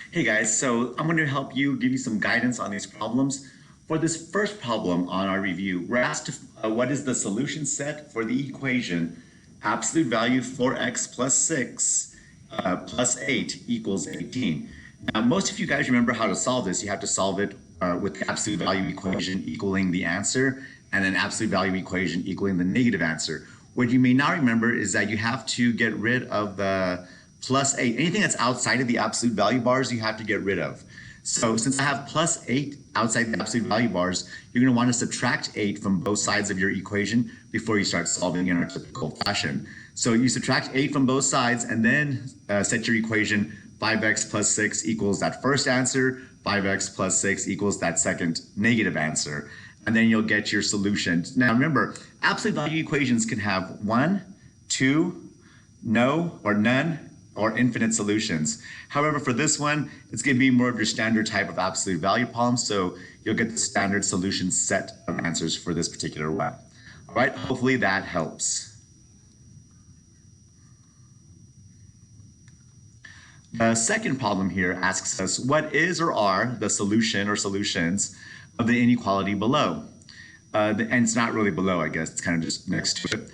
Hey guys, so I'm going to help you, give you some guidance on these problems. For this first problem on our review, we're asked what is the solution set for the equation absolute value 4x plus 6 plus 8 equals 18. Now, most of you guys remember how to solve this. You have to solve it with the absolute value equation equaling the answer and an absolute value equation equaling the negative answer. What you may not remember is that you have to get rid of the plus 8. Anything that's outside of the absolute value bars, you have to get rid of. So since I have plus 8 outside the absolute value bars, you're going to want to subtract 8 from both sides of your equation before you start solving in our typical fashion. So you subtract 8 from both sides and then set your equation 5x plus 6 equals that first answer, 5x plus 6 equals that second negative answer. And then you'll get your solution. Now remember, absolute value equations can have 1, 2, no, or none, or infinite solutions. However, for this one, it's going to be more of your standard type of absolute value problem, so you'll get the standard solution set of answers for this particular one. All right, hopefully that helps. The second problem here asks us, what is or are the solution or solutions of the inequality below? And it's not really below, I guess, it's kind of just next to it.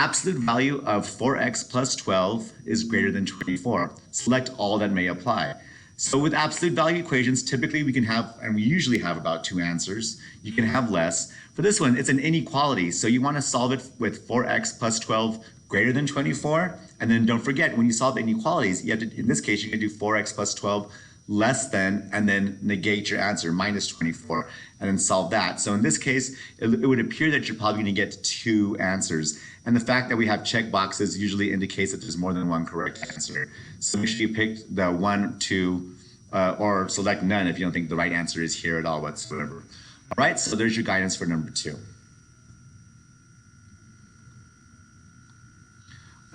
Absolute value of 4x plus 12 is greater than 24. Select all that may apply. So with absolute value equations, typically we can have, and we usually have about 2 answers. You can have less. For this one, it's an inequality. So you want to solve it with 4x plus 12 greater than 24. And then don't forget, when you solve inequalities, you have to, in this case, you can do 4x plus 12 less than, and then negate your answer, minus 24, and then solve that. So in this case, it would appear that you're probably going to get 2 answers. And the fact that we have check boxes usually indicates that there's more than one correct answer. So make sure you pick the 1, 2, or select none if you don't think the right answer is here at all whatsoever. All right, so there's your guidance for number 2.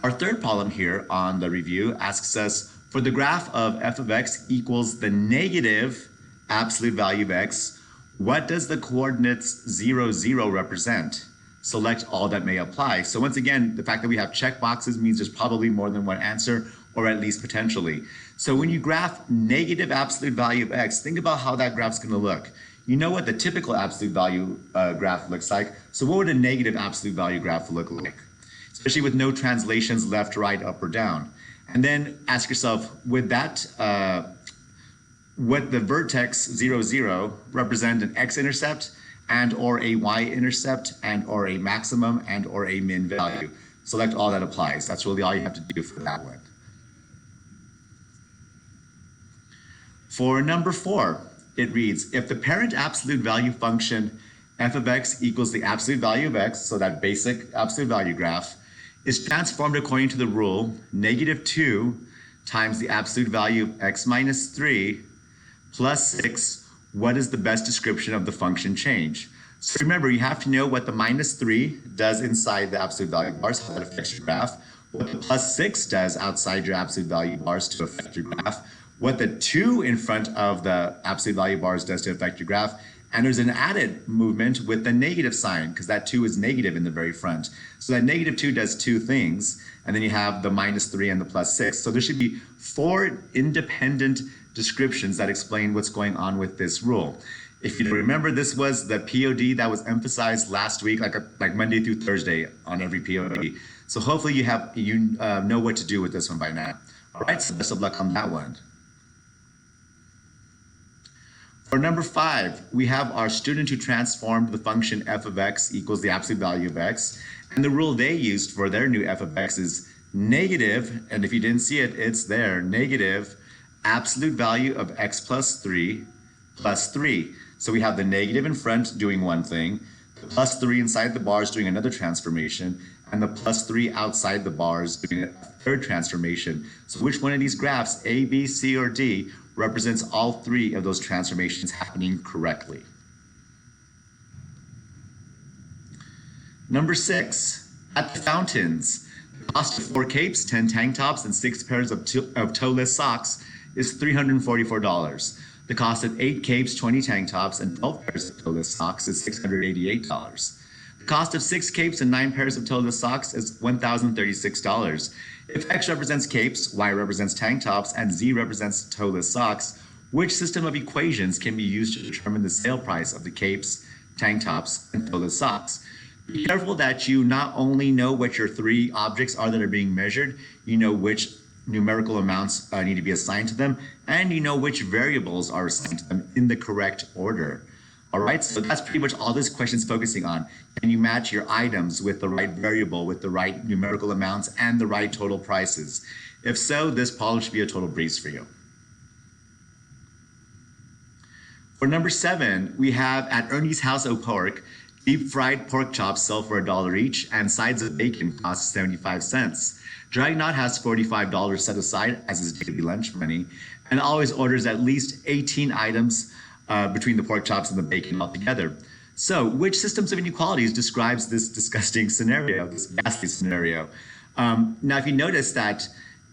Our third problem here on the review asks us, for the graph of f of x equals the negative absolute value of x, what does the coordinates 0, 0 represent? Select all that may apply. So once again, the fact that we have check boxes means there's probably more than one answer, or at least potentially. So when you graph negative absolute value of x, think about how that graph's going to look. You know what the typical absolute value graph looks like. So what would a negative absolute value graph look like? Especially with no translations left, right, up, or down. And then ask yourself, would that, would the vertex 0, 0 represent an x-intercept and or a y-intercept and or a maximum and or a min value? Select all that applies. That's really all you have to do for that one. For number 4, it reads, if the parent absolute value function f of x equals the absolute value of x, so that basic absolute value graph, is transformed according to the rule negative 2 times the absolute value of x minus 3 plus 6, what is the best description of the function change? So remember, you have to know what the minus 3 does inside the absolute value bars, how that affects your graph, what the plus 6 does outside your absolute value bars to affect your graph, what the 2 in front of the absolute value bars does to affect your graph, and there's an added movement with the negative sign because that 2 is negative in the very front. So that negative 2 does 2 things, and then you have the minus 3 and the plus 6. So there should be 4 independent descriptions that explain what's going on with this rule. If you remember, this was the POD that was emphasized last week, like Monday through Thursday on every POD. So hopefully you know what to do with this one by now. All right, so best of luck on that one. For number 5, we have our student who transformed the function f of x equals the absolute value of x. And the rule they used for their new f of x is negative, and if you didn't see it, it's there, negative absolute value of x plus 3 plus 3. So we have the negative in front doing one thing, the plus 3 inside the bars doing another transformation, and the plus 3 outside the bars doing a third transformation. So which one of these graphs, A, B, C, or D, represents all 3 of those transformations happening correctly? Number 6, at the fountains, the cost of 4 capes, 10 tank tops, and 6 pairs of toeless socks is $344. The cost of 8 capes, 20 tank tops, and 12 pairs of toeless socks is $688. The cost of 6 capes and 9 pairs of toeless socks is $1,036. If X represents capes, Y represents tank tops, and Z represents toeless socks, Which system of equations can be used to determine the sale price of the capes, tank tops, and toeless socks? Be careful that you not only know what your three objects are that are being measured, you know which numerical amounts need to be assigned to them, and you know which variables are assigned to them in the correct order. All right, so that's pretty much all this question is focusing on. Can you match your items with the right variable, with the right numerical amounts, and the right total prices? If so, this problem should be a total breeze for you. For number 7, we have at Ernie's House of Pork, deep fried pork chops sell for $1 each, and sides of bacon cost 75 cents. Dragnot has $45 set aside as his daily lunch money, and always orders at least 18 items between the pork chops and the bacon altogether. So, which systems of inequalities describes this disgusting scenario, this ghastly scenario? Now, if you notice that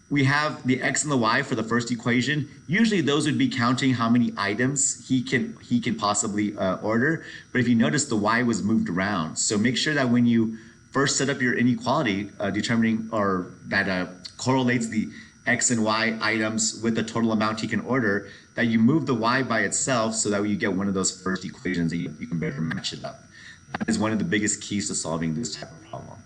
we have the x and the y for the first equation, usually those would be counting how many items he can possibly order. But if you notice, the y was moved around. So make sure that when you first set up your inequality, determining or that correlates the x and y items with the total amount he can order, that you move the y by itself so that you get one of those first equations and you can better match it up. That is one of the biggest keys to solving this type of problem.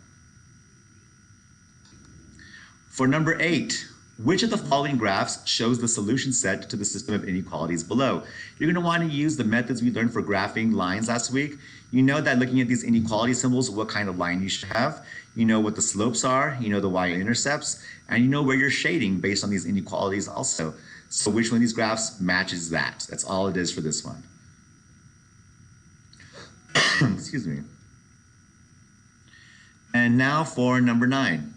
For number 8, which of the following graphs shows the solution set to the system of inequalities below? You're going to want to use the methods we learned for graphing lines last week. You know that looking at these inequality symbols, what kind of line you should have. You know what the slopes are, you know the y-intercepts, and you know where you're shading based on these inequalities also. So which one of these graphs matches that? That's all it is for this one. Excuse me. And now for number 9.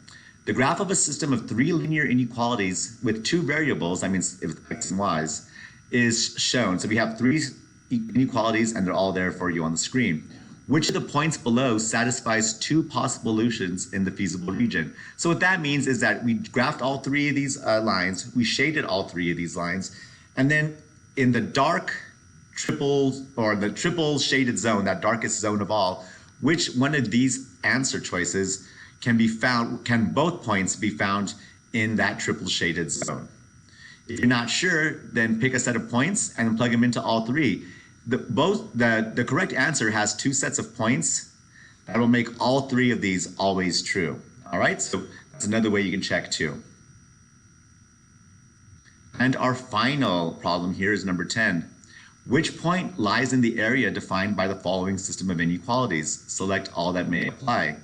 The graph of a system of 3 linear inequalities with 2 variables, that means if x and y's, is shown. So we have 3 inequalities and they're all there for you on the screen. Which of the points below satisfies 2 possible solutions in the feasible region? So what that means is that we graphed all 3 of these lines, we shaded all 3 of these lines, and then in the dark triple shaded zone, that darkest zone of all, which one of these answer choices can both points be found in that triple shaded zone? If you're not sure, then pick a set of points and plug them into all 3. The correct answer has 2 sets of points that will make all 3 of these always true. All right, so that's another way you can check too. And our final problem here is number 10. Which point lies in the area defined by the following system of inequalities? Select all that may apply.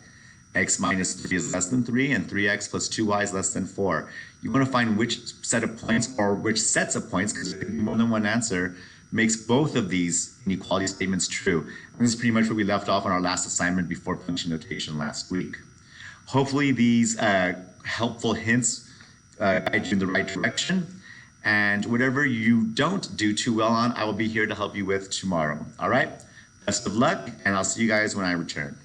X minus 3 is less than 3, and 3x plus 2y is less than 4. You want to find which set of points or which sets of points, because there can be more than one answer, makes both of these inequality statements true. And this is pretty much where we left off on our last assignment before function notation last week. Hopefully these helpful hints guide you in the right direction. And whatever you don't do too well on, I will be here to help you with tomorrow. All right? Best of luck, and I'll see you guys when I return.